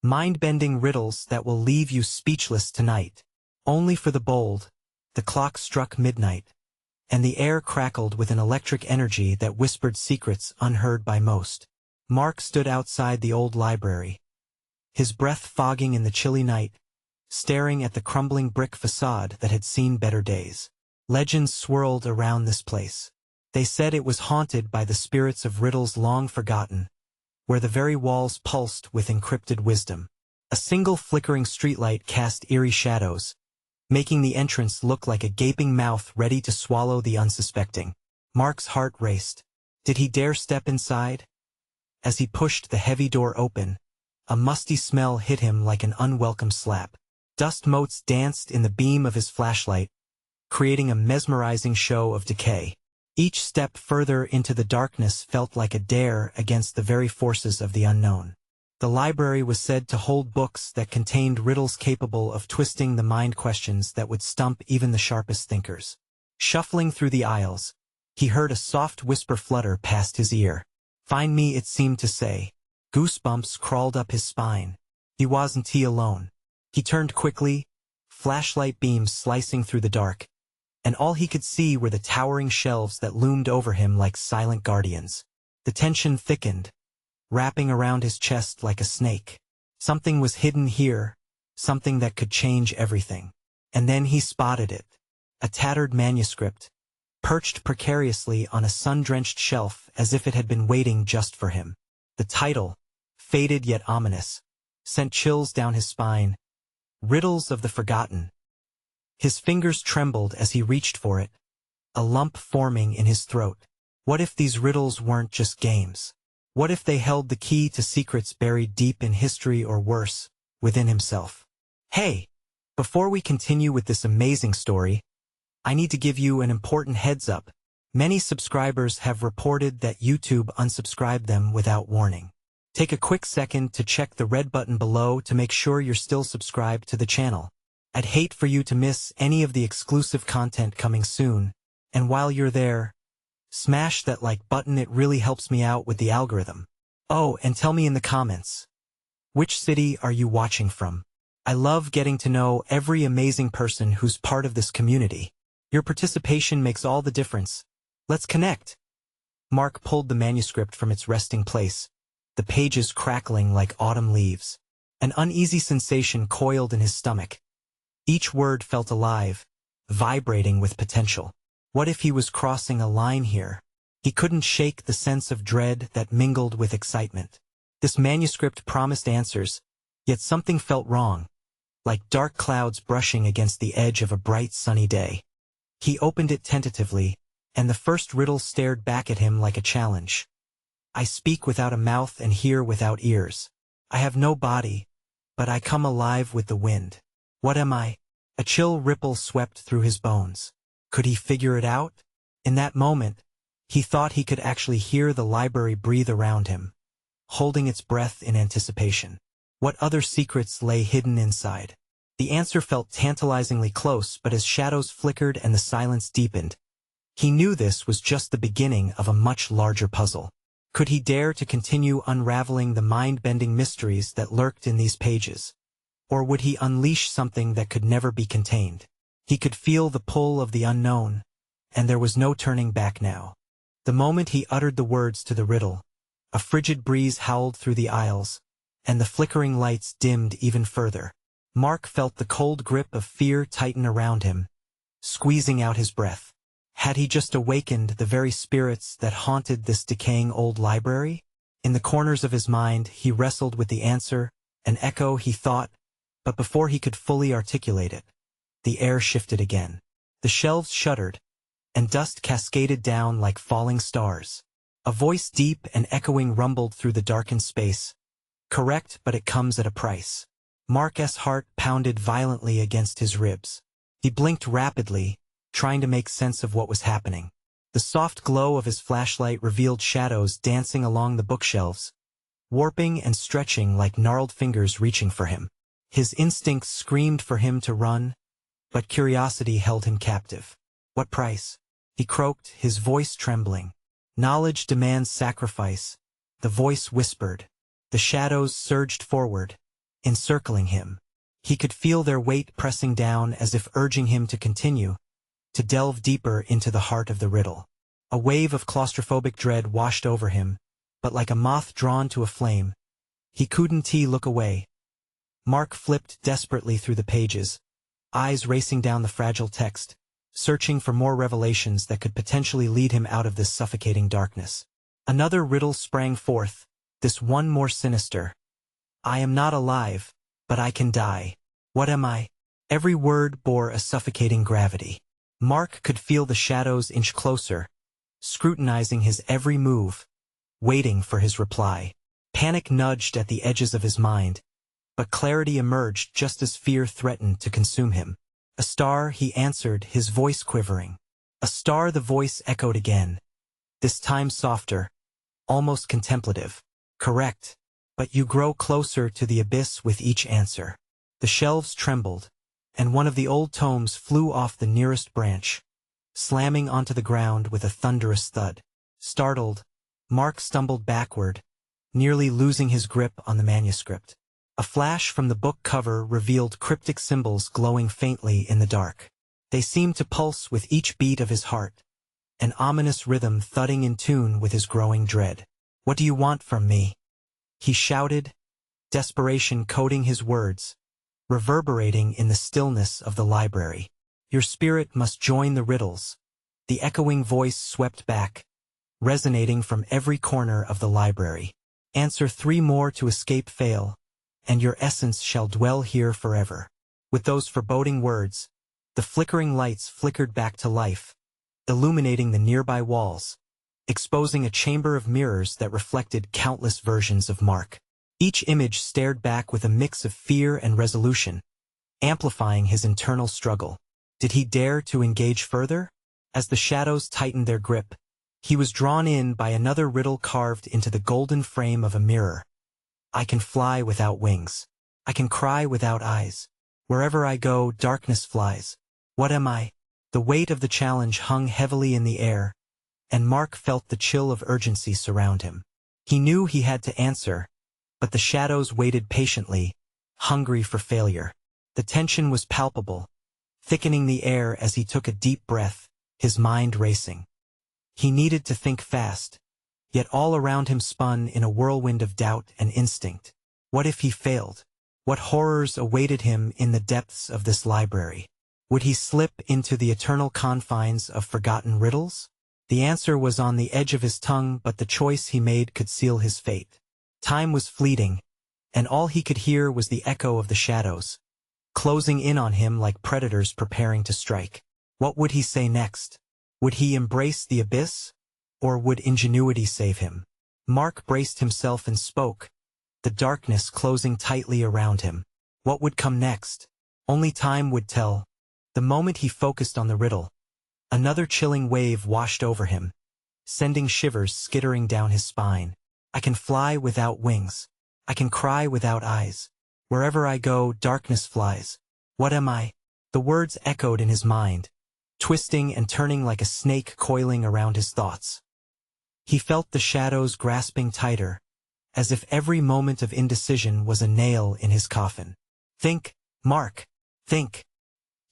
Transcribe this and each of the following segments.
Mind-bending riddles that will leave you speechless tonight. Only for the bold. The clock struck midnight, and the air crackled with an electric energy that whispered secrets unheard by most. Mark stood outside the old library, his breath fogging in the chilly night, staring at the crumbling brick facade that had seen better days. Legends swirled around this place. They said it was haunted by the spirits of riddles long forgotten, where the very walls pulsed with encrypted wisdom. A single flickering streetlight cast eerie shadows, making the entrance look like a gaping mouth ready to swallow the unsuspecting. Mark's heart raced. Did he dare step inside? As he pushed the heavy door open, a musty smell hit him like an unwelcome slap. Dust motes danced in the beam of his flashlight, creating a mesmerizing show of decay. Each step further into the darkness felt like a dare against the very forces of the unknown. The library was said to hold books that contained riddles capable of twisting the mind, questions that would stump even the sharpest thinkers. Shuffling through the aisles, he heard a soft whisper flutter past his ear. "Find me," it seemed to say. Goosebumps crawled up his spine. He wasn't alone. He turned quickly, flashlight beams slicing through the dark, and all he could see were the towering shelves that loomed over him like silent guardians. The tension thickened, wrapping around his chest like a snake. Something was hidden here, something that could change everything. And then he spotted it. A tattered manuscript, perched precariously on a sun-drenched shelf as if it had been waiting just for him. The title, faded yet ominous, sent chills down his spine. Riddles of the Forgotten. His fingers trembled as he reached for it, a lump forming in his throat. What if these riddles weren't just games? What if they held the key to secrets buried deep in history, or worse, within himself? Hey! Before we continue with this amazing story, I need to give you an important heads up. Many subscribers have reported that YouTube unsubscribed them without warning. Take a quick second to check the red button below to make sure you're still subscribed to the channel. I'd hate for you to miss any of the exclusive content coming soon, and while you're there, smash that like button. It really helps me out with the algorithm. Oh, and tell me in the comments, which city are you watching from? I love getting to know every amazing person who's part of this community. Your participation makes all the difference. Let's connect. Mark pulled the manuscript from its resting place, the pages crackling like autumn leaves. An uneasy sensation coiled in his stomach. Each word felt alive, vibrating with potential. What if he was crossing a line here? He couldn't shake the sense of dread that mingled with excitement. This manuscript promised answers, yet something felt wrong, like dark clouds brushing against the edge of a bright sunny day. He opened it tentatively, and the first riddle stared back at him like a challenge. I speak without a mouth and hear without ears. I have no body, but I come alive with the wind. What am I? A chill ripple swept through his bones. Could he figure it out? In that moment, he thought he could actually hear the library breathe around him, holding its breath in anticipation. What other secrets lay hidden inside? The answer felt tantalizingly close, but as shadows flickered and the silence deepened, he knew this was just the beginning of a much larger puzzle. Could he dare to continue unraveling the mind-bending mysteries that lurked in these pages? Or would he unleash something that could never be contained? He could feel the pull of the unknown, and there was no turning back now. The moment he uttered the words to the riddle, a frigid breeze howled through the aisles, and the flickering lights dimmed even further. Mark felt the cold grip of fear tighten around him, squeezing out his breath. Had he just awakened the very spirits that haunted this decaying old library? In the corners of his mind, he wrestled with the answer, an echo, he thought, but before he could fully articulate it, the air shifted again. The shelves shuddered, and dust cascaded down like falling stars. A voice deep and echoing rumbled through the darkened space. Correct, but it comes at a price. Mark's heart pounded violently against his ribs. He blinked rapidly, trying to make sense of what was happening. The soft glow of his flashlight revealed shadows dancing along the bookshelves, warping and stretching like gnarled fingers reaching for him. His instincts screamed for him to run, but curiosity held him captive. What price? He croaked, his voice trembling. Knowledge demands sacrifice, the voice whispered. The shadows surged forward, encircling him. He could feel their weight pressing down as if urging him to continue, to delve deeper into the heart of the riddle. A wave of claustrophobic dread washed over him, but like a moth drawn to a flame, he couldn't look away. Mark flipped desperately through the pages, eyes racing down the fragile text, searching for more revelations that could potentially lead him out of this suffocating darkness. Another riddle sprang forth, this one more sinister. I am not alive, but I can die. What am I? Every word bore a suffocating gravity. Mark could feel the shadows inch closer, scrutinizing his every move, waiting for his reply. Panic nudged at the edges of his mind, but clarity emerged just as fear threatened to consume him. A star, he answered, his voice quivering. A star, the voice echoed again, this time softer, almost contemplative. Correct, but you grow closer to the abyss with each answer. The shelves trembled, and one of the old tomes flew off the nearest branch, slamming onto the ground with a thunderous thud. Startled, Mark stumbled backward, nearly losing his grip on the manuscript. A flash from the book cover revealed cryptic symbols glowing faintly in the dark. They seemed to pulse with each beat of his heart, an ominous rhythm thudding in tune with his growing dread. What do you want from me? He shouted, desperation coating his words, reverberating in the stillness of the library. Your spirit must join the riddles. The echoing voice swept back, resonating from every corner of the library. Answer 3 more to escape fail, and your essence shall dwell here forever. With those foreboding words, the flickering lights flickered back to life, illuminating the nearby walls, exposing a chamber of mirrors that reflected countless versions of Mark. Each image stared back with a mix of fear and resolution, amplifying his internal struggle. Did he dare to engage further? As the shadows tightened their grip, he was drawn in by another riddle carved into the golden frame of a mirror. I can fly without wings. I can cry without eyes. Wherever I go, darkness flies. What am I? The weight of the challenge hung heavily in the air, and Mark felt the chill of urgency surround him. He knew he had to answer, but the shadows waited patiently, hungry for failure. The tension was palpable, thickening the air as he took a deep breath, his mind racing. He needed to think fast, yet all around him spun in a whirlwind of doubt and instinct. What if he failed? What horrors awaited him in the depths of this library? Would he slip into the eternal confines of forgotten riddles? The answer was on the edge of his tongue, but the choice he made could seal his fate. Time was fleeting, and all he could hear was the echo of the shadows, closing in on him like predators preparing to strike. What would he say next? Would he embrace the abyss, or would ingenuity save him? Mark braced himself and spoke, the darkness closing tightly around him. What would come next? Only time would tell. The moment he focused on the riddle, another chilling wave washed over him, sending shivers skittering down his spine. I can fly without wings. I can cry without eyes. Wherever I go, darkness flies. What am I? The words echoed in his mind, twisting and turning like a snake coiling around his thoughts. He felt the shadows grasping tighter, as if every moment of indecision was a nail in his coffin. Think, Mark, think.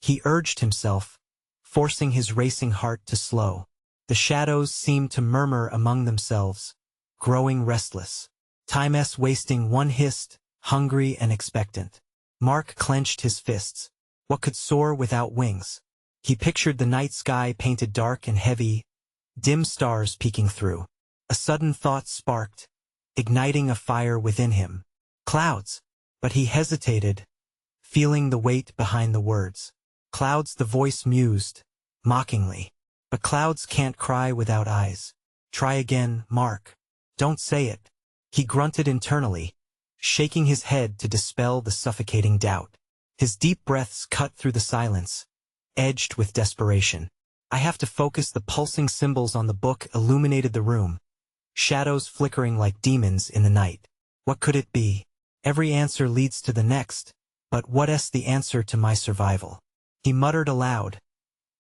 He urged himself, forcing his racing heart to slow. The shadows seemed to murmur among themselves, growing restless. Time's wasting, one hissed, hungry and expectant. Mark clenched his fists. What could soar without wings? He pictured the night sky painted dark and heavy, dim stars peeking through. A sudden thought sparked, igniting a fire within him. Clouds. But he hesitated, feeling the weight behind the words. Clouds, the voice mused, mockingly. But clouds can't cry without eyes. Try again, Mark. Don't say it. He grunted internally, shaking his head to dispel the suffocating doubt. His deep breaths cut through the silence, edged with desperation. I have to focus. The pulsing symbols on the book illuminated the room, shadows flickering like demons in the night. What could it be? Every answer leads to the next, but what's the answer to my survival? He muttered aloud,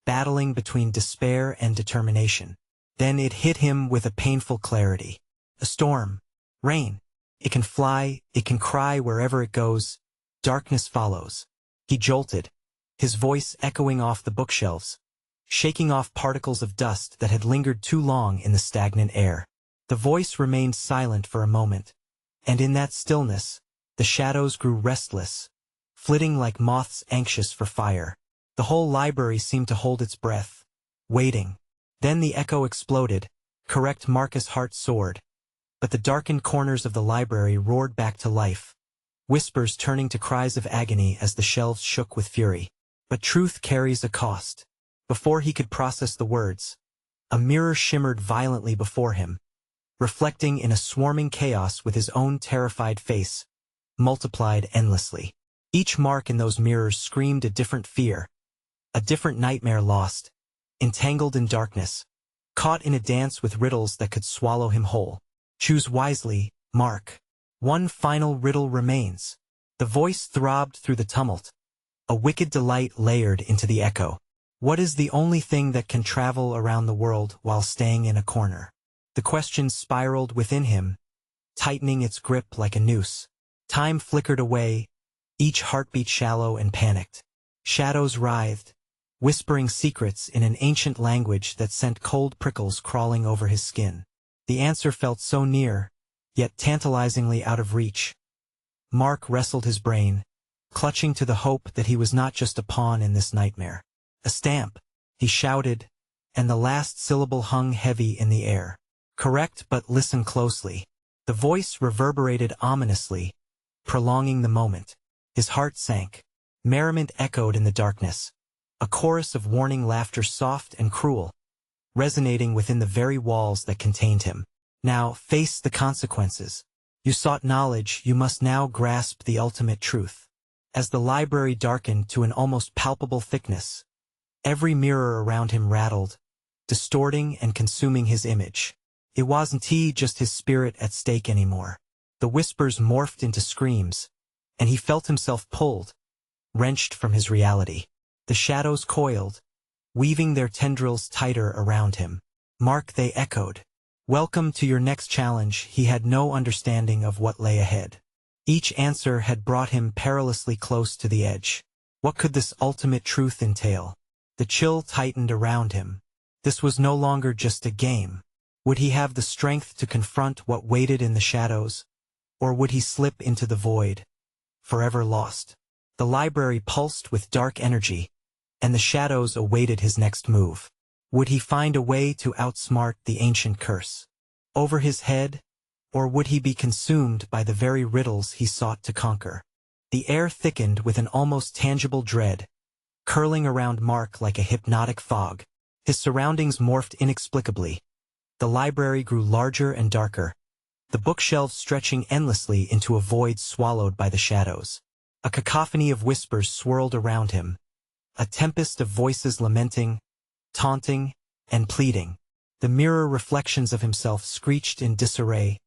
battling between despair and determination. Then it hit him with a painful clarity. A storm. Rain. It can fly, it can cry wherever it goes. Darkness follows. He jolted, his voice echoing off the bookshelves, shaking off particles of dust that had lingered too long in the stagnant air. The voice remained silent for a moment, and in that stillness, the shadows grew restless, flitting like moths anxious for fire. The whole library seemed to hold its breath, waiting. Then the echo exploded. Correct, Marcus' heart soared. But the darkened corners of the library roared back to life, whispers turning to cries of agony as the shelves shook with fury. But truth carries a cost. Before he could process the words, a mirror shimmered violently before him, reflecting in a swarming chaos with his own terrified face, multiplied endlessly. Each mark in those mirrors screamed a different fear, a different nightmare lost, entangled in darkness, caught in a dance with riddles that could swallow him whole. Choose wisely, Mark. One final riddle remains. The voice throbbed through the tumult, a wicked delight layered into the echo. What is the only thing that can travel around the world while staying in a corner? The question spiraled within him, tightening its grip like a noose. Time flickered away, each heartbeat shallow and panicked. Shadows writhed, whispering secrets in an ancient language that sent cold prickles crawling over his skin. The answer felt so near, yet tantalizingly out of reach. Mark wrestled his brain, clutching to the hope that he was not just a pawn in this nightmare. A stamp, he shouted, and the last syllable hung heavy in the air. Correct, but listen closely. The voice reverberated ominously, prolonging the moment. His heart sank. Merriment echoed in the darkness, a chorus of warning laughter soft and cruel, resonating within the very walls that contained him. Now, face the consequences. You sought knowledge, you must now grasp the ultimate truth. As the library darkened to an almost palpable thickness, every mirror around him rattled, distorting and consuming his image. It wasn't just his spirit at stake anymore. The whispers morphed into screams, and he felt himself pulled, wrenched from his reality. The shadows coiled, weaving their tendrils tighter around him. Mark, they echoed. Welcome to your next challenge. He had no understanding of what lay ahead. Each answer had brought him perilously close to the edge. What could this ultimate truth entail? The chill tightened around him. This was no longer just a game. Would he have the strength to confront what waited in the shadows, or would he slip into the void, forever lost? The library pulsed with dark energy, and the shadows awaited his next move. Would he find a way to outsmart the ancient curse over his head, or would he be consumed by the very riddles he sought to conquer? The air thickened with an almost tangible dread, curling around Mark like a hypnotic fog. His surroundings morphed inexplicably. The library grew larger and darker, the bookshelves stretching endlessly into a void swallowed by the shadows. A cacophony of whispers swirled around him, a tempest of voices lamenting, taunting, and pleading. The mirror reflections of himself screeched in disarray,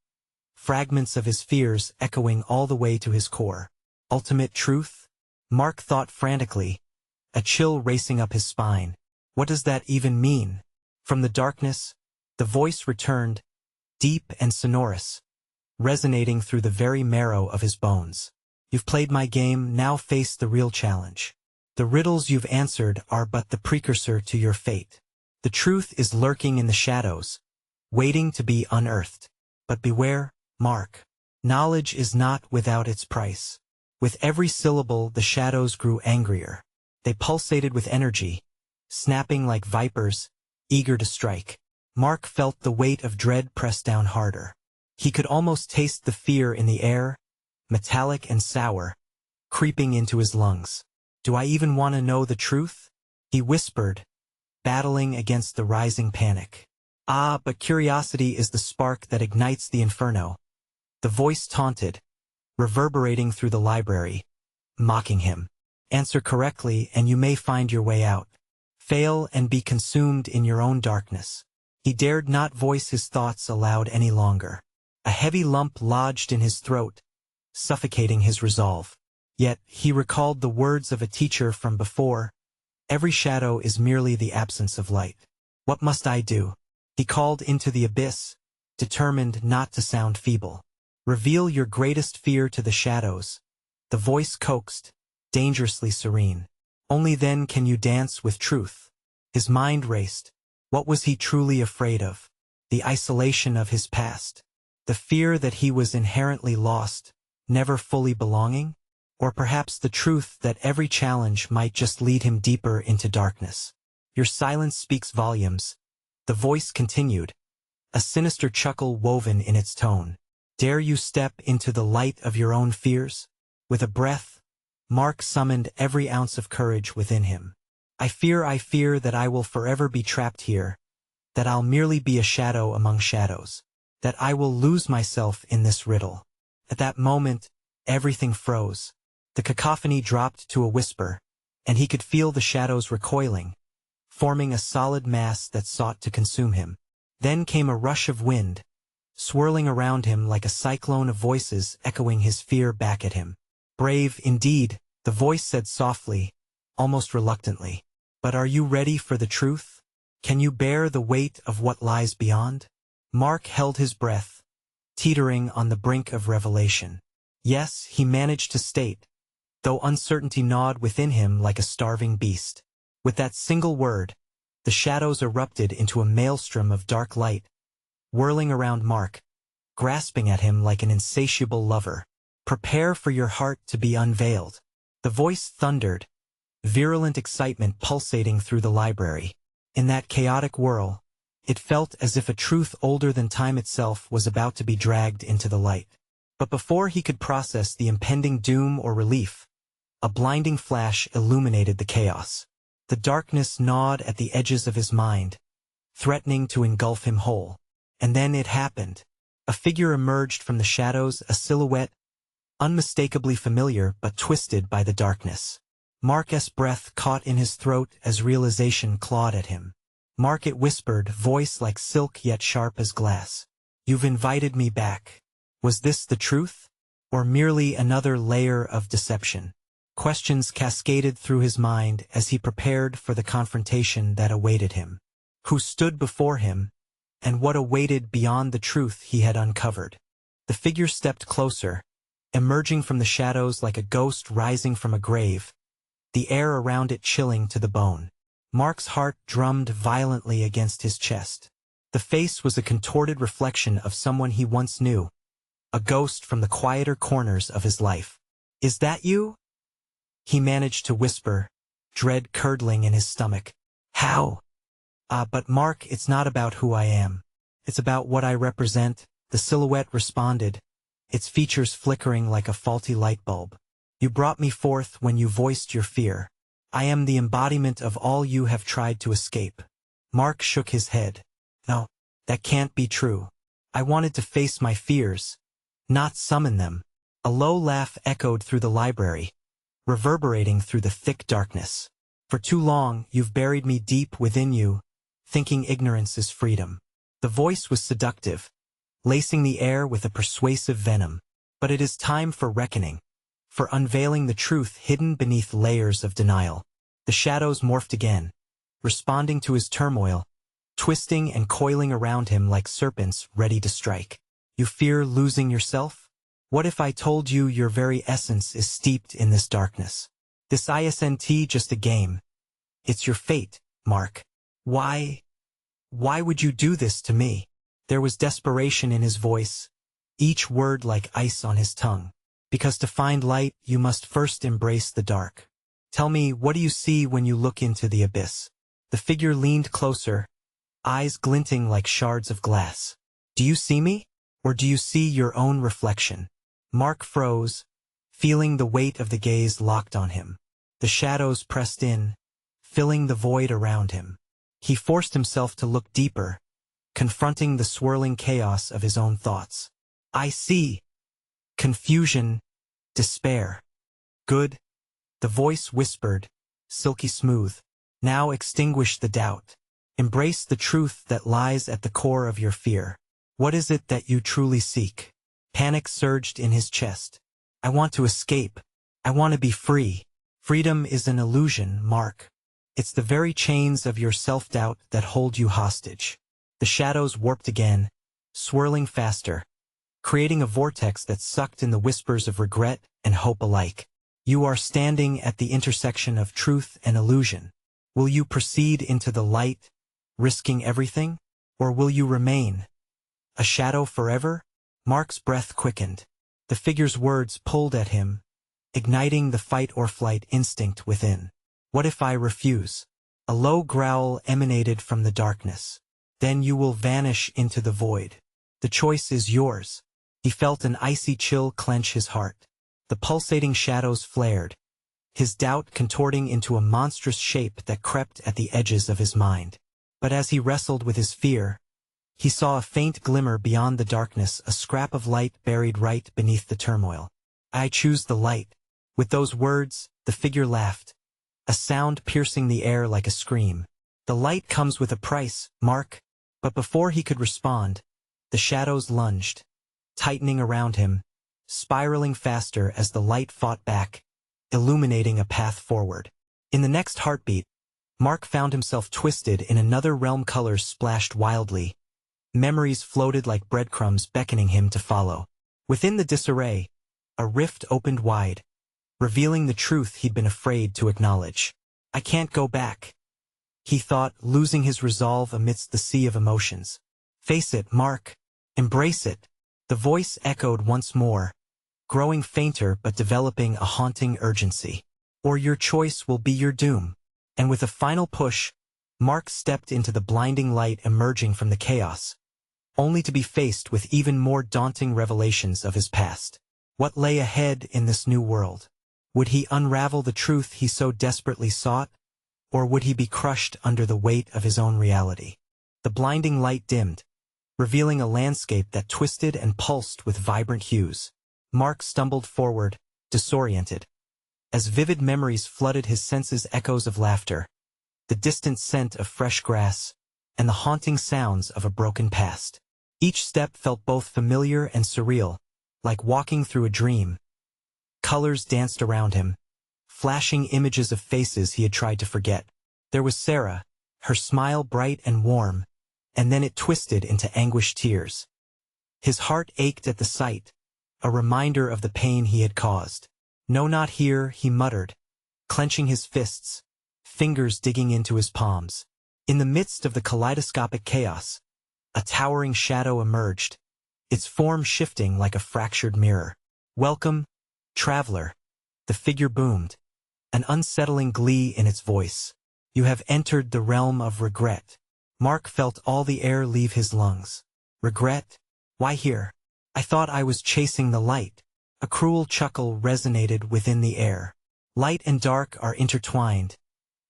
fragments of his fears echoing all the way to his core. Ultimate truth? Mark thought frantically, a chill racing up his spine. What does that even mean? From the darkness, the voice returned, deep and sonorous, resonating through the very marrow of his bones. You've played my game, now face the real challenge. The riddles you've answered are but the precursor to your fate. The truth is lurking in the shadows, waiting to be unearthed. But beware, Mark. Knowledge is not without its price. With every syllable, the shadows grew angrier. They pulsated with energy, snapping like vipers, eager to strike. Mark felt the weight of dread press down harder. He could almost taste the fear in the air, metallic and sour, creeping into his lungs. Do I even want to know the truth? He whispered, battling against the rising panic. Ah, but curiosity is the spark that ignites the inferno. The voice taunted, reverberating through the library, mocking him. Answer correctly and you may find your way out. Fail and be consumed in your own darkness. He dared not voice his thoughts aloud any longer. A heavy lump lodged in his throat, suffocating his resolve. Yet he recalled the words of a teacher from before. Every shadow is merely the absence of light. What must I do? He called into the abyss, determined not to sound feeble. Reveal your greatest fear to the shadows. The voice coaxed, dangerously serene. Only then can you dance with truth. His mind raced. What was he truly afraid of? The isolation of his past. The fear that he was inherently lost, never fully belonging? Or perhaps the truth that every challenge might just lead him deeper into darkness. Your silence speaks volumes. The voice continued, a sinister chuckle woven in its tone. Dare you step into the light of your own fears? With a breath, Mark summoned every ounce of courage within him. I fear that I will forever be trapped here, that I'll merely be a shadow among shadows, that I will lose myself in this riddle. At that moment, everything froze. The cacophony dropped to a whisper, and he could feel the shadows recoiling, forming a solid mass that sought to consume him. Then came a rush of wind, swirling around him like a cyclone of voices echoing his fear back at him. Brave, indeed, the voice said softly, almost reluctantly. But are you ready for the truth? Can you bear the weight of what lies beyond? Mark held his breath, teetering on the brink of revelation. Yes, he managed to state, though uncertainty gnawed within him like a starving beast. With that single word, the shadows erupted into a maelstrom of dark light, whirling around Mark, grasping at him like an insatiable lover. Prepare for your heart to be unveiled. The voice thundered, virulent excitement pulsating through the library. In that chaotic whirl, it felt as if a truth older than time itself was about to be dragged into the light. But before he could process the impending doom or relief, a blinding flash illuminated the chaos. The darkness gnawed at the edges of his mind, threatening to engulf him whole. And then it happened. A figure emerged from the shadows, a silhouette, unmistakably familiar but twisted by the darkness. Mark's breath caught in his throat as realization clawed at him. Mark, it whispered, voice like silk yet sharp as glass. You've invited me back. Was this the truth? Or merely another layer of deception? Questions cascaded through his mind as he prepared for the confrontation that awaited him. Who stood before him, and what awaited beyond the truth he had uncovered? The figure stepped closer, emerging from the shadows like a ghost rising from a grave, the air around it chilling to the bone. Mark's heart drummed violently against his chest. The face was a contorted reflection of someone he once knew, a ghost from the quieter corners of his life. Is that you? He managed to whisper, dread curdling in his stomach. How? But Mark, it's not about who I am. It's about what I represent, the silhouette responded, its features flickering like a faulty light bulb. You brought me forth when you voiced your fear. I am the embodiment of all you have tried to escape. Mark shook his head. No, that can't be true. I wanted to face my fears, not summon them. A low laugh echoed through the library, reverberating through the thick darkness. For too long, you've buried me deep within you, thinking ignorance is freedom. The voice was seductive, lacing the air with a persuasive venom. But it is time for reckoning, for unveiling the truth hidden beneath layers of denial. The shadows morphed again, responding to his turmoil, twisting and coiling around him like serpents ready to strike. You fear losing yourself? What if I told you your very essence is steeped in this darkness? This isn't just a game. It's your fate, Mark. Why would you do this to me? There was desperation in his voice, each word like ice on his tongue. Because to find light, you must first embrace the dark. Tell me, what do you see when you look into the abyss? The figure leaned closer, eyes glinting like shards of glass. Do you see me? Or do you see your own reflection? Mark froze, feeling the weight of the gaze locked on him. The shadows pressed in, filling the void around him. He forced himself to look deeper, confronting the swirling chaos of his own thoughts. I see. Confusion, despair. Good, the voice whispered, silky smooth. Now extinguish the doubt. Embrace the truth that lies at the core of your fear. What is it that you truly seek? Panic surged in his chest. I want to escape. I want to be free. Freedom is an illusion, Mark. It's the very chains of your self-doubt that hold you hostage. The shadows warped again, swirling faster, creating a vortex that sucked in the whispers of regret and hope alike. You are standing at the intersection of truth and illusion. Will you proceed into the light, risking everything? Or will you remain a shadow forever? Mark's breath quickened. The figure's words pulled at him, igniting the fight-or-flight instinct within. What if I refuse? A low growl emanated from the darkness. Then you will vanish into the void. The choice is yours. He felt an icy chill clench his heart. The pulsating shadows flared, his doubt contorting into a monstrous shape that crept at the edges of his mind. But as he wrestled with his fear, he saw a faint glimmer beyond the darkness, a scrap of light buried right beneath the turmoil. I choose the light. With those words, the figure laughed, a sound piercing the air like a scream. The light comes with a price, Mark. But before he could respond, the shadows lunged, tightening around him, spiraling faster as the light fought back, illuminating a path forward. In the next heartbeat, Mark found himself twisted in another realm. Colors splashed wildly. Memories floated like breadcrumbs beckoning him to follow. Within the disarray, a rift opened wide, revealing the truth he'd been afraid to acknowledge. I can't go back, he thought, losing his resolve amidst the sea of emotions. Face it, Mark. Embrace it. The voice echoed once more, growing fainter but developing a haunting urgency. Or your choice will be your doom. And with a final push, Mark stepped into the blinding light emerging from the chaos, only to be faced with even more daunting revelations of his past. What lay ahead in this new world? Would he unravel the truth he so desperately sought, or would he be crushed under the weight of his own reality? The blinding light dimmed, revealing a landscape that twisted and pulsed with vibrant hues. Mark stumbled forward, disoriented, as vivid memories flooded his senses, echoes of laughter, the distant scent of fresh grass, and the haunting sounds of a broken past. Each step felt both familiar and surreal, like walking through a dream. Colors danced around him, flashing images of faces he had tried to forget. There was Sarah, her smile bright and warm, and then it twisted into anguished tears. His heart ached at the sight, a reminder of the pain he had caused. No, not here, he muttered, clenching his fists, fingers digging into his palms. In the midst of the kaleidoscopic chaos, a towering shadow emerged, its form shifting like a fractured mirror. Welcome, traveler, the figure boomed, an unsettling glee in its voice. You have entered the realm of regret. Mark felt all the air leave his lungs. Regret? Why here? I thought I was chasing the light. A cruel chuckle resonated within the air. Light and dark are intertwined.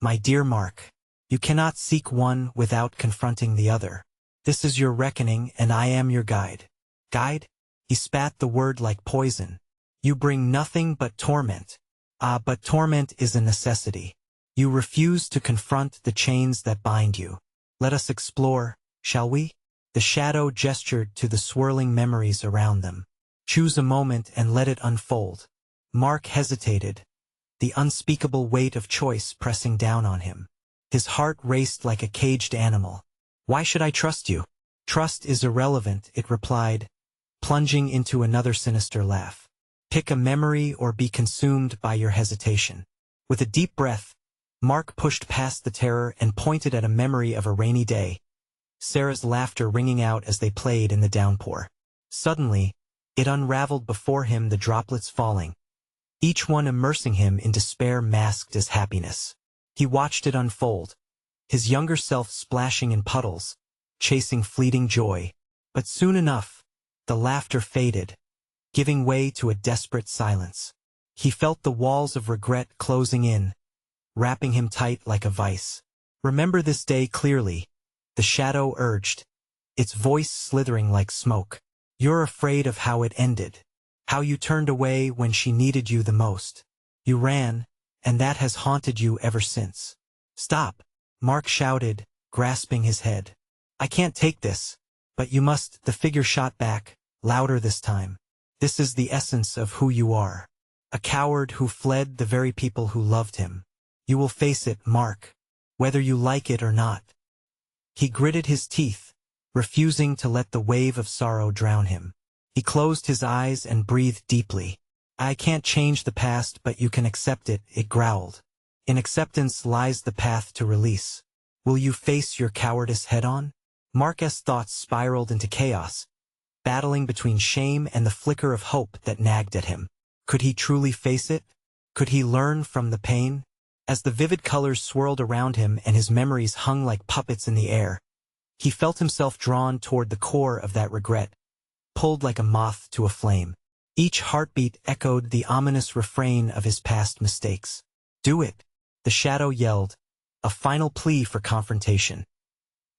My dear Mark, you cannot seek one without confronting the other. This is your reckoning, and I am your guide. Guide? He spat the word like poison. You bring nothing but torment. But torment is a necessity. You refuse to confront the chains that bind you. Let us explore, shall we? The shadow gestured to the swirling memories around them. Choose a moment and let it unfold. Mark hesitated, the unspeakable weight of choice pressing down on him. His heart raced like a caged animal. Why should I trust you? Trust is irrelevant, it replied, plunging into another sinister laugh. Pick a memory or be consumed by your hesitation. With a deep breath, Mark pushed past the terror and pointed at a memory of a rainy day, Sarah's laughter ringing out as they played in the downpour. Suddenly, it unraveled before him, the droplets falling, each one immersing him in despair masked as happiness. He watched it unfold, his younger self splashing in puddles, chasing fleeting joy. But soon enough, the laughter faded, giving way to a desperate silence. He felt the walls of regret closing in, wrapping him tight like a vice. Remember this day clearly, the shadow urged, its voice slithering like smoke. You're afraid of how it ended, how you turned away when she needed you the most. You ran, and that has haunted you ever since. Stop, Mark shouted, grasping his head. I can't take this. But you must, the figure shot back, louder this time. This is the essence of who you are. A coward who fled the very people who loved him. You will face it, Mark, whether you like it or not. He gritted his teeth, refusing to let the wave of sorrow drown him. He closed his eyes and breathed deeply. I can't change the past, but you can accept it, it growled. In acceptance lies the path to release. Will you face your cowardice head-on? Mark's thoughts spiraled into chaos, battling between shame and the flicker of hope that nagged at him. Could he truly face it? Could he learn from the pain? As the vivid colors swirled around him and his memories hung like puppets in the air, he felt himself drawn toward the core of that regret, pulled like a moth to a flame. Each heartbeat echoed the ominous refrain of his past mistakes. Do it, the shadow yelled, a final plea for confrontation.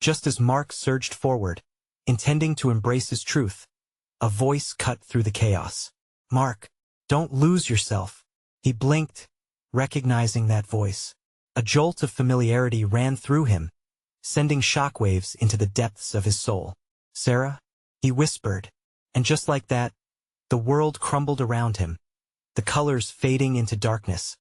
Just as Mark surged forward, intending to embrace his truth, a voice cut through the chaos. Mark, don't lose yourself. He blinked, recognizing that voice. A jolt of familiarity ran through him, sending shockwaves into the depths of his soul. Sarah? He whispered, and just like that, the world crumbled around him, the colors fading into darkness,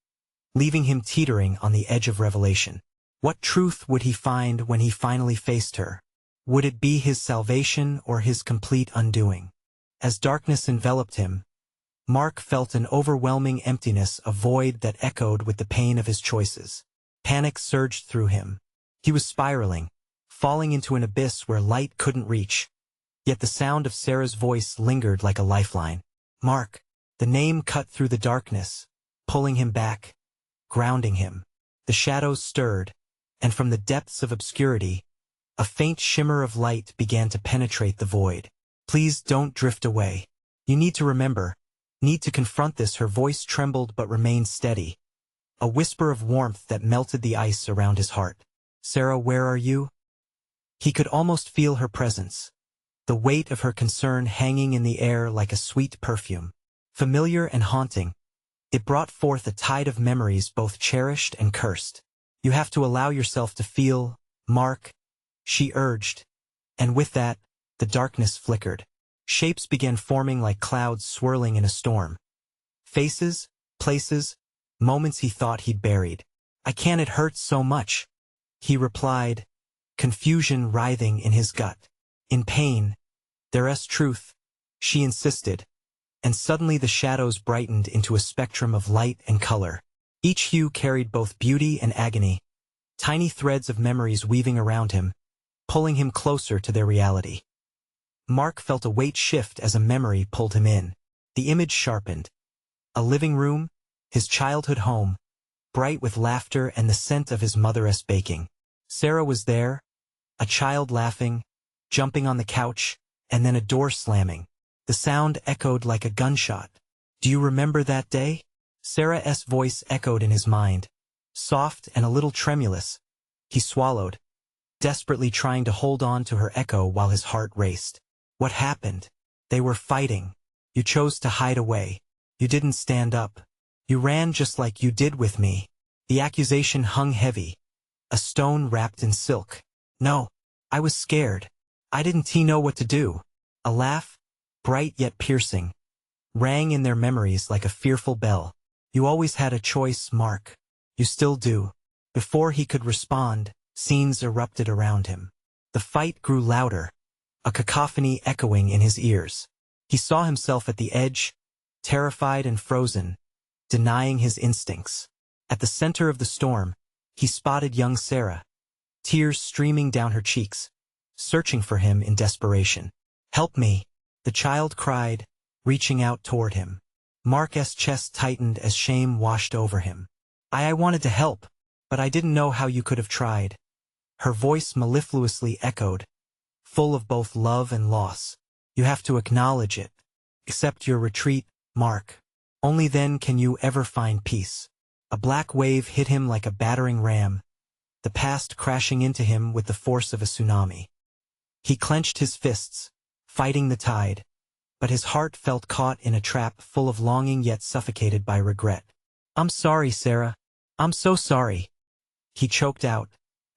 leaving him teetering on the edge of revelation. What truth would he find when he finally faced her? Would it be his salvation or his complete undoing? As darkness enveloped him, Mark felt an overwhelming emptiness, a void that echoed with the pain of his choices. Panic surged through him. He was spiraling, falling into an abyss where light couldn't reach. Yet the sound of Sarah's voice lingered like a lifeline. Mark, the name cut through the darkness, pulling him back, grounding him. The shadows stirred, and from the depths of obscurity, a faint shimmer of light began to penetrate the void. Please don't drift away. You need to remember, need to confront this. Her voice trembled but remained steady, a whisper of warmth that melted the ice around his heart. Sarah, where are you? He could almost feel her presence, the weight of her concern hanging in the air like a sweet perfume. Familiar and haunting, it brought forth a tide of memories both cherished and cursed. You have to allow yourself to feel, Mark, she urged, and with that, the darkness flickered. Shapes began forming like clouds swirling in a storm. Faces, places, moments he thought he'd buried. I can't, it hurts so much, he replied, confusion writhing in his gut. In pain, there's truth, she insisted, and suddenly the shadows brightened into a spectrum of light and color. Each hue carried both beauty and agony, tiny threads of memories weaving around him, pulling him closer to their reality. Mark felt a weight shift as a memory pulled him in. The image sharpened. A living room, his childhood home, bright with laughter and the scent of his mother's baking. Sarah was there, a child laughing, jumping on the couch, and then a door slamming. The sound echoed like a gunshot. Do you remember that day? Sarah's voice echoed in his mind, soft and a little tremulous. He swallowed, desperately trying to hold on to her echo while his heart raced. What happened? They were fighting. You chose to hide away. You didn't stand up. You ran just like you did with me. The accusation hung heavy, a stone wrapped in silk. No, I was scared. I didn't know what to do. A laugh, bright yet piercing, rang in their memories like a fearful bell. You always had a choice, Mark. You still do. Before he could respond, scenes erupted around him. The fight grew louder, a cacophony echoing in his ears. He saw himself at the edge, terrified and frozen, denying his instincts. At the center of the storm, he spotted young Sarah, tears streaming down her cheeks, searching for him in desperation. Help me, the child cried, reaching out toward him. Mark's chest tightened as shame washed over him. I wanted to help, but I didn't know how you could have tried. Her voice mellifluously echoed, full of both love and loss. You have to acknowledge it. Accept your retreat, Mark. Only then can you ever find peace. A black wave hit him like a battering ram, the past crashing into him with the force of a tsunami. He clenched his fists, fighting the tide, but his heart felt caught in a trap full of longing yet suffocated by regret. I'm sorry, Sarah. I'm so sorry. He choked out,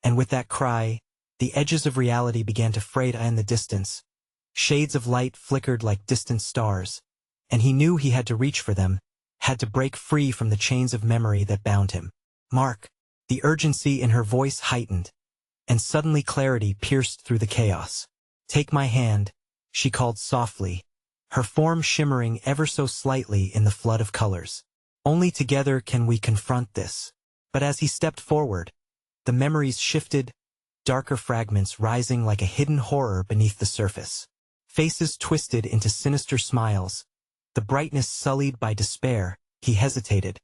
and with that cry, the edges of reality began to fade in the distance. Shades of light flickered like distant stars, and he knew he had to reach for them, had to break free from the chains of memory that bound him. Mark, the urgency in her voice heightened, and suddenly clarity pierced through the chaos. Take my hand, she called softly, her form shimmering ever so slightly in the flood of colors. Only together can we confront this. But as he stepped forward, the memories shifted, darker fragments rising like a hidden horror beneath the surface. Faces twisted into sinister smiles, the brightness sullied by despair. He hesitated,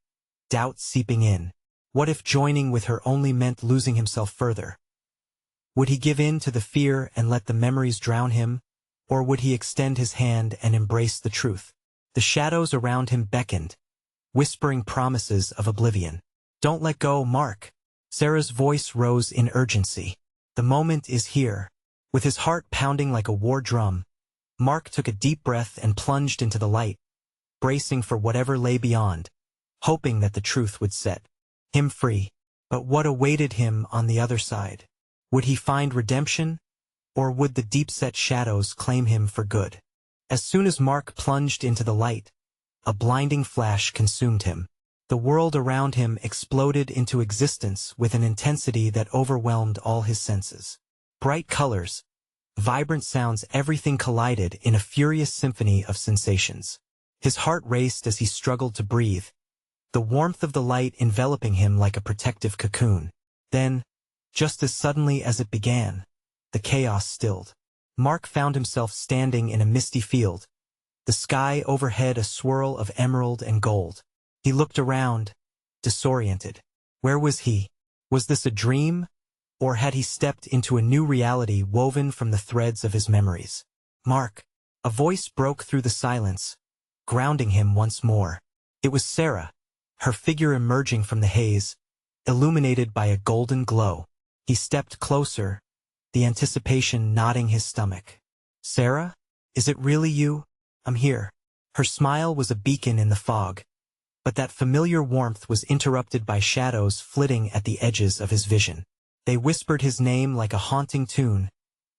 doubt seeping in. What if joining with her only meant losing himself further? Would he give in to the fear and let the memories drown him, or would he extend his hand and embrace the truth? The shadows around him beckoned, whispering promises of oblivion. Don't let go, Mark. Sarah's voice rose in urgency. The moment is here. With his heart pounding like a war drum, Mark took a deep breath and plunged into the light, bracing for whatever lay beyond, hoping that the truth would set him free. But what awaited him on the other side? Would he find redemption, or would the deep-set shadows claim him for good? As soon as Mark plunged into the light, a blinding flash consumed him. The world around him exploded into existence with an intensity that overwhelmed all his senses. Bright colors, vibrant sounds, everything collided in a furious symphony of sensations. His heart raced as he struggled to breathe, the warmth of the light enveloping him like a protective cocoon. Then, just as suddenly as it began, the chaos stilled. Mark found himself standing in a misty field, the sky overhead a swirl of emerald and gold. He looked around, disoriented. Where was he? Was this a dream, or had he stepped into a new reality woven from the threads of his memories? Mark! A voice broke through the silence, grounding him once more. It was Sarah, her figure emerging from the haze, illuminated by a golden glow. He stepped closer, the anticipation knotting his stomach. Sarah? Is it really you? I'm here. Her smile was a beacon in the fog, but that familiar warmth was interrupted by shadows flitting at the edges of his vision. They whispered his name like a haunting tune,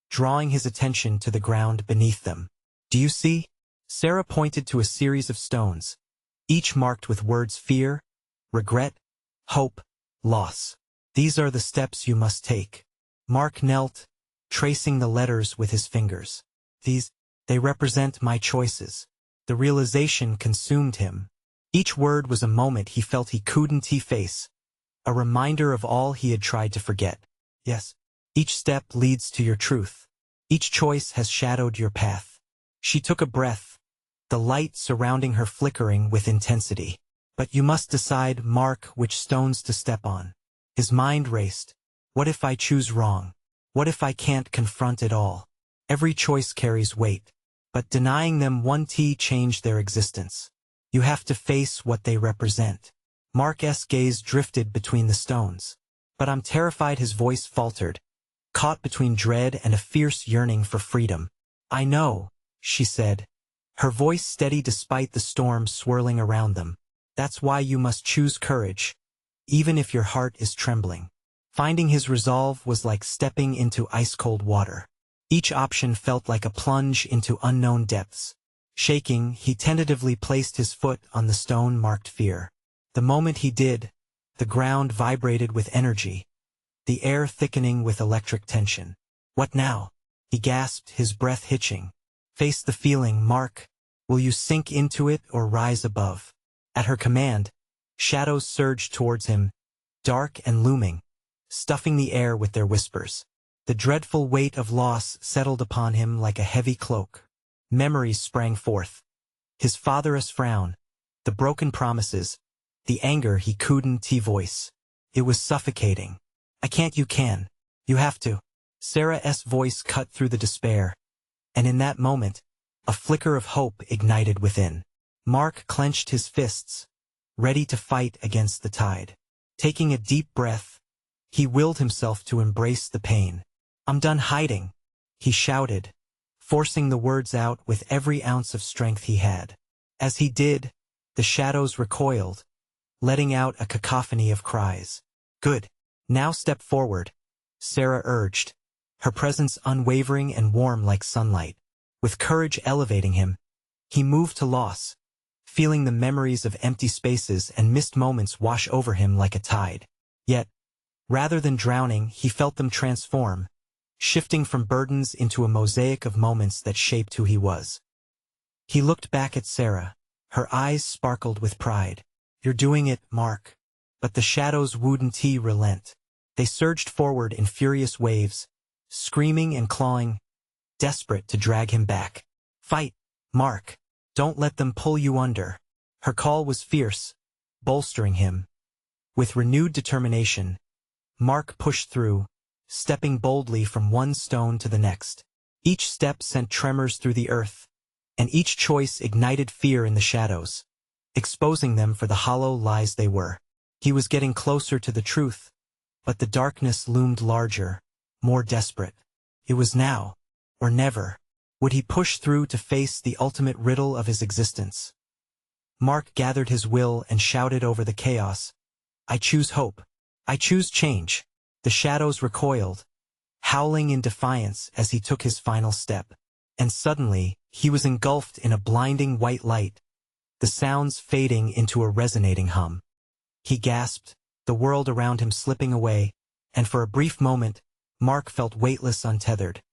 drawing his attention to the ground beneath them. Do you see? Sarah pointed to a series of stones, each marked with words fear, regret, hope, loss. These are the steps you must take. Mark knelt, tracing the letters with his fingers. They represent my choices. The realization consumed him. Each word was a moment he felt he couldn't face, a reminder of all he had tried to forget. Yes, each step leads to your truth. Each choice has shadowed your path. She took a breath, the light surrounding her flickering with intensity. But you must decide, Mark, which stones to step on. His mind raced. What if I choose wrong? What if I can't confront it all? Every choice carries weight, but denying them won't change their existence. You have to face what they represent. Mark's gaze drifted between the stones. But I'm terrified, his voice faltered, caught between dread and a fierce yearning for freedom. I know, she said, her voice steady despite the storm swirling around them. That's why you must choose courage, even if your heart is trembling. Finding his resolve was like stepping into ice-cold water. Each option felt like a plunge into unknown depths. Shaking, he tentatively placed his foot on the stone marked fear. The moment he did, the ground vibrated with energy, the air thickening with electric tension. What now? He gasped, his breath hitching. Face the feeling, Mark. Will you sink into it or rise above? At her command, shadows surged towards him, dark and looming, stuffing the air with their whispers. The dreadful weight of loss settled upon him like a heavy cloak. Memories sprang forth. His father's frown, the broken promises, the anger he couldn't voice. It was suffocating. I can't, you can. You have to. Sarah's voice cut through the despair, and in that moment, a flicker of hope ignited within. Mark clenched his fists, ready to fight against the tide. Taking a deep breath, he willed himself to embrace the pain. I'm done hiding, he shouted, forcing the words out with every ounce of strength he had. As he did, the shadows recoiled, letting out a cacophony of cries. Good. Now step forward, Sarah urged, her presence unwavering and warm like sunlight. With courage elevating him, he moved to loss, feeling the memories of empty spaces and missed moments wash over him like a tide. Yet, rather than drowning, he felt them transform, shifting from burdens into a mosaic of moments that shaped who he was. He looked back at Sarah. Her eyes sparkled with pride. "You're doing it, Mark." But the shadows wouldn't relent. They surged forward in furious waves, screaming and clawing, desperate to drag him back. "Fight, Mark. Don't let them pull you under." Her call was fierce, bolstering him. With renewed determination, Mark pushed through, stepping boldly from one stone to the next. Each step sent tremors through the earth, and each choice ignited fear in the shadows, exposing them for the hollow lies they were. He was getting closer to the truth, but the darkness loomed larger, more desperate. It was now, or never. Would he push through to face the ultimate riddle of his existence? Mark gathered his will and shouted over the chaos, "I choose hope. I choose change." The shadows recoiled, howling in defiance as he took his final step. And suddenly, he was engulfed in a blinding white light, the sounds fading into a resonating hum. He gasped, the world around him slipping away, and for a brief moment, Mark felt weightless, untethered.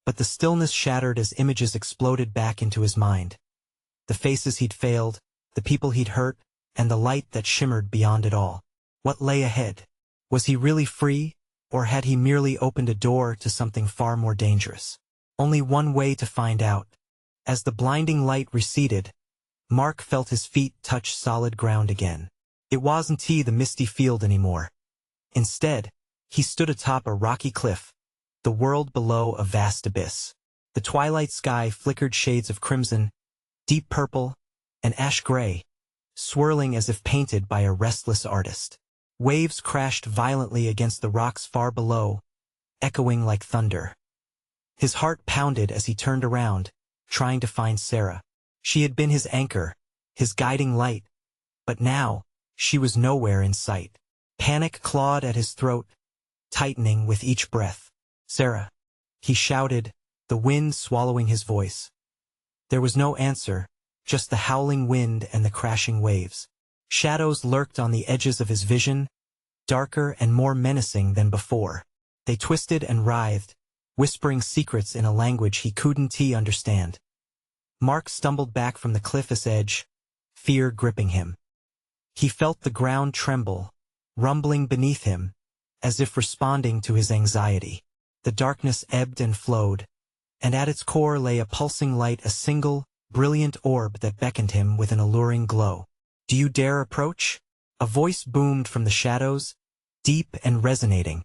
But the stillness shattered as images exploded back into his mind. The faces he'd failed, the people he'd hurt, and the light that shimmered beyond it all. What lay ahead? Was he really free, or had he merely opened a door to something far more dangerous? Only one way to find out. As the blinding light receded, Mark felt his feet touch solid ground again. It wasn't the misty field anymore. Instead, he stood atop a rocky cliff, the world below a vast abyss. The twilight sky flickered shades of crimson, deep purple, and ash gray, swirling as if painted by a restless artist. Waves crashed violently against the rocks far below, echoing like thunder. His heart pounded as he turned around, trying to find Sarah. She had been his anchor, his guiding light, but now, she was nowhere in sight. Panic clawed at his throat, tightening with each breath. "Sarah," he shouted, the wind swallowing his voice. There was no answer, just the howling wind and the crashing waves. Shadows lurked on the edges of his vision, darker and more menacing than before. They twisted and writhed, whispering secrets in a language he couldn't understand. Mark stumbled back from the cliff's edge, fear gripping him. He felt the ground tremble, rumbling beneath him, as if responding to his anxiety. The darkness ebbed and flowed, and at its core lay a pulsing light, a single, brilliant orb that beckoned him with an alluring glow. "Do you dare approach?" A voice boomed from the shadows, deep and resonating,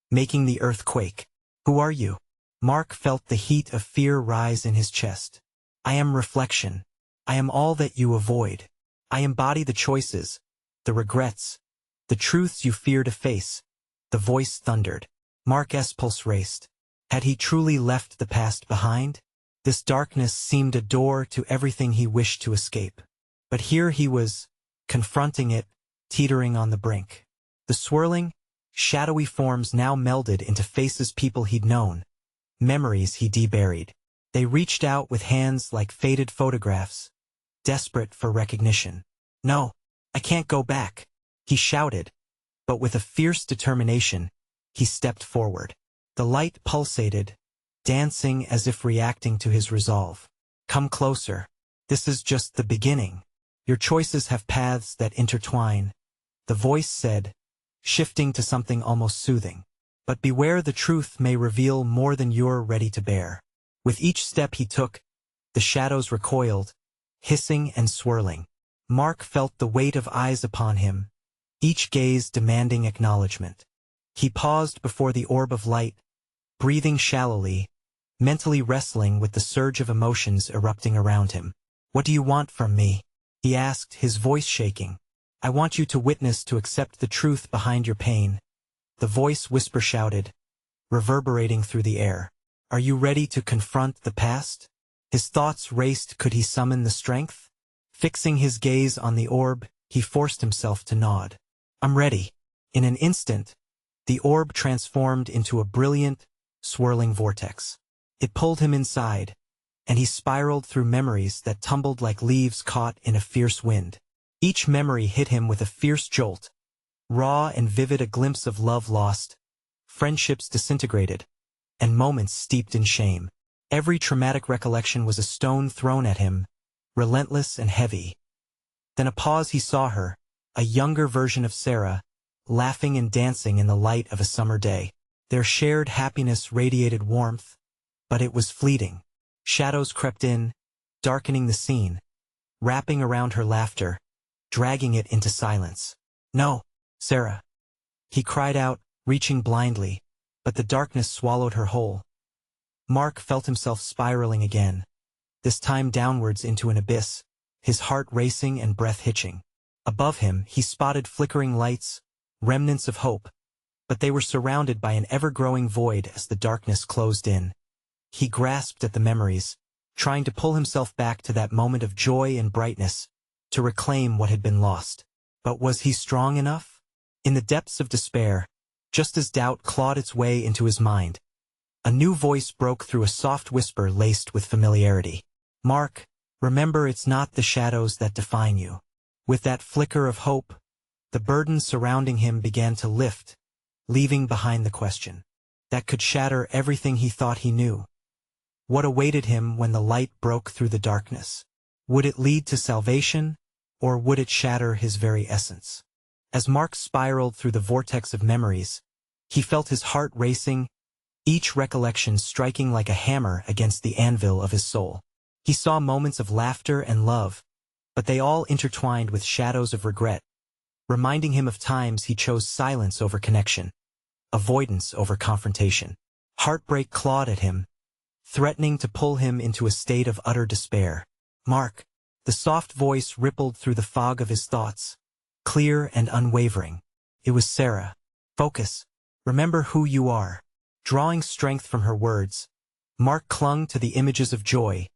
making the earth quake. "Who are you?" Mark felt the heat of fear rise in his chest. "I am reflection. I am all that you avoid. I embody the choices, the regrets, the truths you fear to face." The voice thundered. Mark's pulse raced. Had he truly left the past behind? This darkness seemed a door to everything he wished to escape. But here he was, confronting it, teetering on the brink. The swirling, shadowy forms now melded into faces people he'd known, memories he deburied. They reached out with hands like faded photographs, desperate for recognition. "No, I can't go back," he shouted, but with a fierce determination, he stepped forward. The light pulsated, dancing as if reacting to his resolve. "Come closer. This is just the beginning. Your choices have paths that intertwine," the voice said, shifting to something almost soothing. "But beware, the truth may reveal more than you're ready to bear." With each step he took, the shadows recoiled, hissing and swirling. Mark felt the weight of eyes upon him, each gaze demanding acknowledgement. He paused before the orb of light, breathing shallowly, mentally wrestling with the surge of emotions erupting around him. "What do you want from me?" he asked, his voice shaking. "I want you to witness, to accept the truth behind your pain," the voice whisper shouted, reverberating through the air. "Are you ready to confront the past?" His thoughts raced. Could he summon the strength? Fixing his gaze on the orb, he forced himself to nod. "I'm ready." In an instant, the orb transformed into a brilliant, swirling vortex. It pulled him inside, and he spiraled through memories that tumbled like leaves caught in a fierce wind. Each memory hit him with a fierce jolt, raw and vivid, a glimpse of love lost, friendships disintegrated, and moments steeped in shame. Every traumatic recollection was a stone thrown at him, relentless and heavy. Then a pause, he saw her, a younger version of Sarah, laughing and dancing in the light of a summer day. Their shared happiness radiated warmth, but it was fleeting. Shadows crept in, darkening the scene, wrapping around her laughter, dragging it into silence. "No, Sarah!" he cried out, reaching blindly, but the darkness swallowed her whole. Mark felt himself spiraling again, this time downwards into an abyss, his heart racing and breath hitching. Above him, he spotted flickering lights, remnants of hope, but they were surrounded by an ever-growing void as the darkness closed in. He grasped at the memories, trying to pull himself back to that moment of joy and brightness, to reclaim what had been lost. But was he strong enough? In the depths of despair, just as doubt clawed its way into his mind, a new voice broke through, a soft whisper laced with familiarity. "Mark, remember, it's not the shadows that define you." With that flicker of hope, the burden surrounding him began to lift, leaving behind the question that could shatter everything he thought he knew. What awaited him when the light broke through the darkness? Would it lead to salvation, or would it shatter his very essence? As Mark spiraled through the vortex of memories, he felt his heart racing, each recollection striking like a hammer against the anvil of his soul. He saw moments of laughter and love, but they all intertwined with shadows of regret, reminding him of times he chose silence over connection, avoidance over confrontation. Heartbreak clawed at him, threatening to pull him into a state of utter despair. "Mark," the soft voice rippled through the fog of his thoughts, clear and unwavering. It was Sarah. "Focus. Remember who you are." Drawing strength from her words, Mark clung to the images of joy,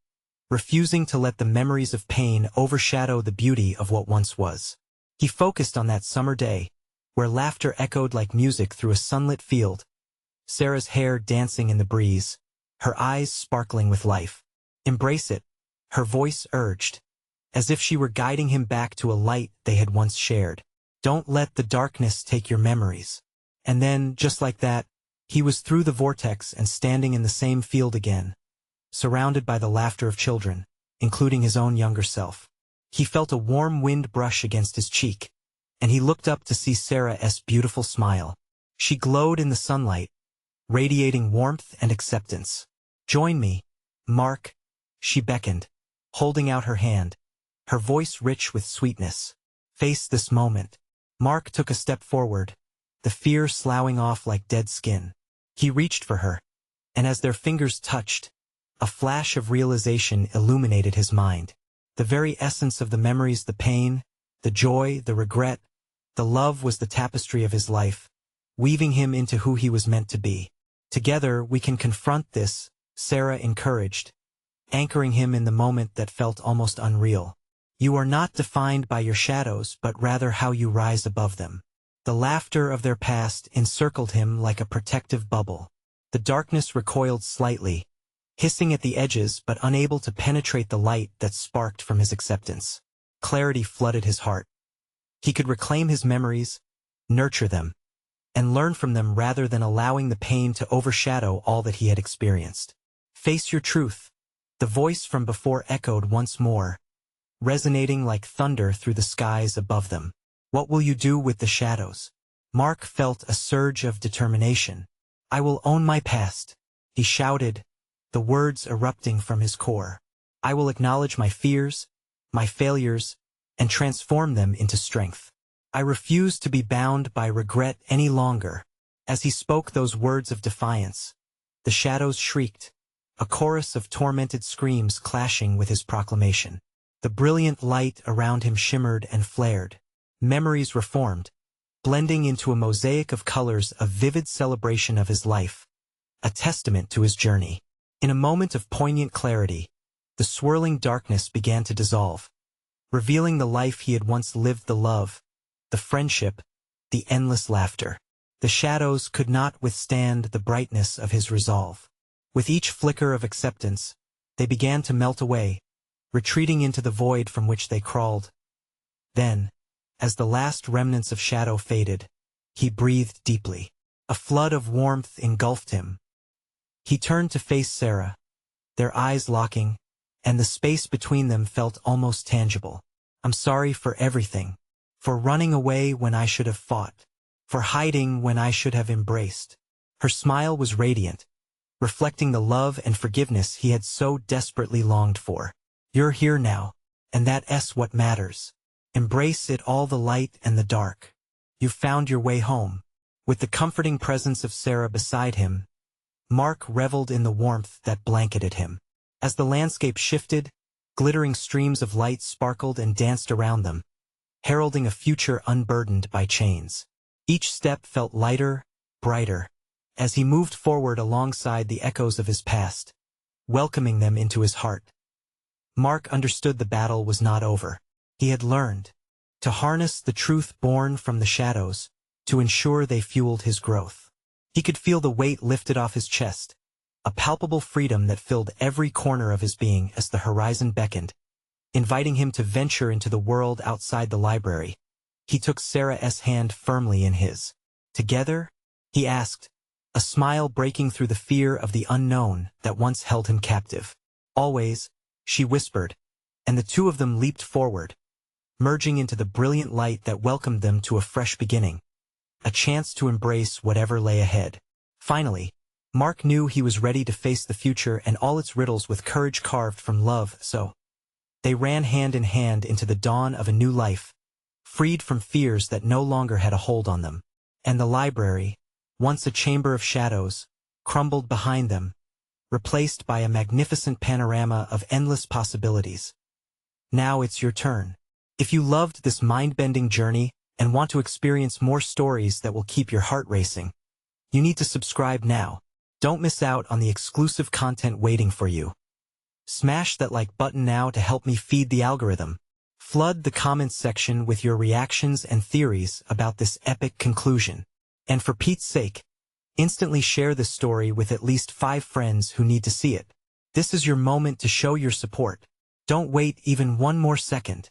refusing to let the memories of pain overshadow the beauty of what once was. He focused on that summer day, where laughter echoed like music through a sunlit field, Sarah's hair dancing in the breeze, her eyes sparkling with life. "Embrace it," her voice urged, as if she were guiding him back to a light they had once shared. "Don't let the darkness take your memories." And then, just like that, he was through the vortex and standing in the same field again, surrounded by the laughter of children, including his own younger self. He felt a warm wind brush against his cheek, and he looked up to see Sarah's beautiful smile. She glowed in the sunlight, radiating warmth and acceptance. "Join me, Mark," she beckoned, holding out her hand, her voice rich with sweetness. "Face this moment." Mark took a step forward, the fear sloughing off like dead skin. He reached for her, and as their fingers touched, a flash of realization illuminated his mind. The very essence of the memories, the pain, the joy, the regret, the love was the tapestry of his life, weaving him into who he was meant to be. "Together we can confront this," Sarah encouraged, anchoring him in the moment that felt almost unreal. "You are not defined by your shadows, but rather how you rise above them." The laughter of their past encircled him like a protective bubble. The darkness recoiled slightly, hissing at the edges but unable to penetrate the light that sparked from his acceptance. Clarity flooded his heart. He could reclaim his memories, nurture them, and learn from them rather than allowing the pain to overshadow all that he had experienced. "Face your truth," the voice from before echoed once more, resonating like thunder through the skies above them. "What will you do with the shadows?" Mark felt a surge of determination. "I will own my past," he shouted, the words erupting from his core. "I will acknowledge my fears, my failures, and transform them into strength. I refuse to be bound by regret any longer." As he spoke those words of defiance, the shadows shrieked, a chorus of tormented screams clashing with his proclamation. The brilliant light around him shimmered and flared. Memories reformed, blending into a mosaic of colors, a vivid celebration of his life, a testament to his journey. In a moment of poignant clarity, the swirling darkness began to dissolve, revealing the life he had once lived, the love, the friendship, the endless laughter. The shadows could not withstand the brightness of his resolve. With each flicker of acceptance, they began to melt away, retreating into the void from which they crawled. Then, as the last remnants of shadow faded, he breathed deeply. A flood of warmth engulfed him. He turned to face Sarah, their eyes locking, and the space between them felt almost tangible. I'm sorry for everything. For running away when I should have fought. For hiding when I should have embraced. Her smile was radiant, reflecting the love and forgiveness he had so desperately longed for. You're here now, and that's what matters. Embrace it, all the light and the dark. You've found your way home. With the comforting presence of Sarah beside him, Mark reveled in the warmth that blanketed him. As the landscape shifted, glittering streams of light sparkled and danced around them, heralding a future unburdened by chains. Each step felt lighter, brighter, as he moved forward alongside the echoes of his past, welcoming them into his heart. Mark understood the battle was not over. He had learned to harness the truth born from the shadows, to ensure they fueled his growth. He could feel the weight lifted off his chest, a palpable freedom that filled every corner of his being as the horizon beckoned, inviting him to venture into the world outside the library. He took Sarah's hand firmly in his. Together, he asked, a smile breaking through the fear of the unknown that once held him captive. Always, she whispered, and the two of them leaped forward, merging into the brilliant light that welcomed them to a fresh beginning, a chance to embrace whatever lay ahead. Finally, Mark knew he was ready to face the future and all its riddles with courage carved from love, so they ran hand in hand into the dawn of a new life, freed from fears that no longer had a hold on them. And the library, once a chamber of shadows, crumbled behind them, replaced by a magnificent panorama of endless possibilities. Now it's your turn. If you loved this mind-bending journey and want to experience more stories that will keep your heart racing, you need to subscribe now. Don't miss out on the exclusive content waiting for you. Smash that like button now to help me feed the algorithm. Flood the comments section with your reactions and theories about this epic conclusion. And for Pete's sake, instantly share this story with at least 5 friends who need to see it. This is your moment to show your support. Don't wait even one more second.